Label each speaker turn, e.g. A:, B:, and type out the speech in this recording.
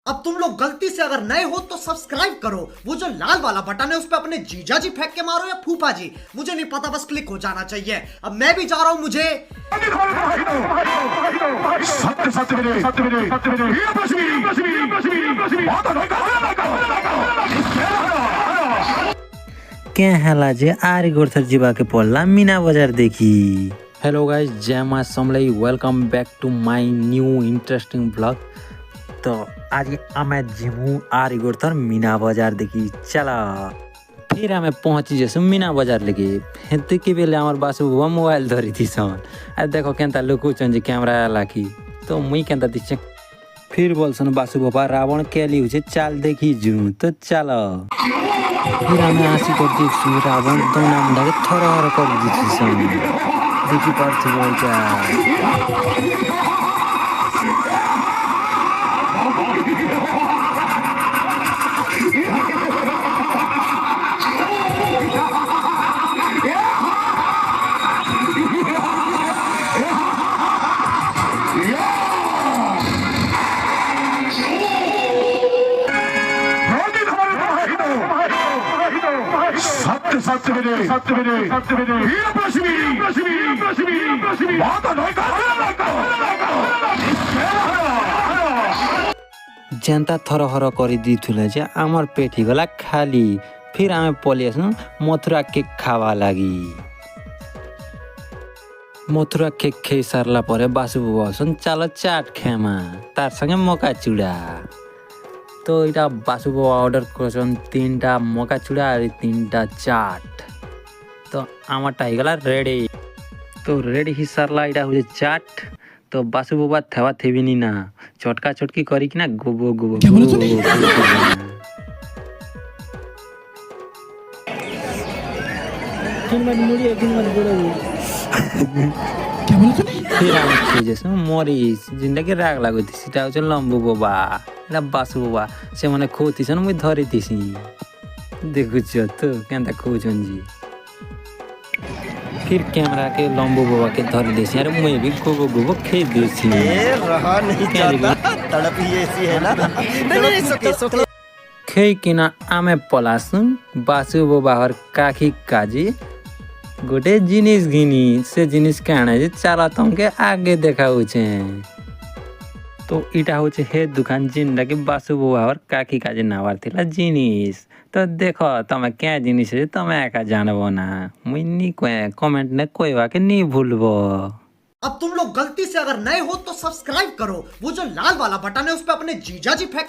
A: अब तुम लोग गलती से अगर नए हो तो सब्सक्राइब करो, वो जो लाल वाला बटन है उस पर अपने जीजा जी फेंक के मारो या फूफा जी, मुझे नहीं पता, बस क्लिक हो जाना चाहिए। अब मैं भी जा रहा हूँ, मुझे
B: क्या ହେଲା ଯେ ଆରି ଗୋରଥର ଯିବାକେ ପଡଲା मीना बाजार देखी। हेलो गाइस, जय मां Samalei, welcome back to my new interesting blog. तो आज आमे जिमू आरी गोरथर मीना बाजार देखी। चला फिर आमे पहुंची जेसु मीना बाजार लेके। हेते के बेले हमर बासु वो मोबाइल धरी थी सन। आ देखो केनता लुकुचन जे कैमरा लाकी तो मुई केनता दिछ। फिर बोलसन बासु बाबा रावण केली हुचे चाल देखी जू। तो चला फिर हमें आसी कर देखी रावण दोना मुंडा के थरहर कर दिथि सन। देखि पार्थ्यो क्या जनता थरहर कर दिथुले जे आमर पेटी गला खाली। फिर आमे पली आसनु मथुरा केक खावा लागी। मथुरा केक खाई सारला परे बासु बाबा चलो चाट खेमा तार संगे मका चूड़ा। तो इटा बासु बाबा ऑर्डर करछन 3टा मका चूड़ा और 3टा चाट। तो आमारटा ही गला रेडी। तो रेडी ही सारला इटा हुए चाट। तो बासु बाबा थेवा थेबी नी ना चटका चटकी करी कि ना गोबो गोबो फिर आम खेजेस मरीच जिंदगी राग लागुती सीटा होचे लंबू बाबा एला बासु बाबा से मने खोतीसन मुई धरी दिसी। देखुछ तो केनता खोजन जी। फिर कैमरा के लंबू बाबा के धर देसी अरे मुई भी गोबो गोबो खेज देसी।
A: रहा नहीं जाता, तड़प ही ऐसी है ना। नहीं,
B: खे किना आमे पलासु बासु बाबा हर काखी काजी गोटे जिनिस घिनी से जिनिस काणे जे चला तमके आगे देखाउछे। तो इटा होचे हे दुकान जिनडा के बासु बाबा हर काखी काजी नावार थिला जिनिस। तो देखो तमे क्या जिनिस है तमे एका जानबो ना मुई नी कमेंट ने कोई वाके नी भूलबो।
A: अब तुम लोग गलती से अगर नए हो तो सब्सक्राइब करो, वो जो लाल वाला बटन है उस पर अपने जीजा जी फेंक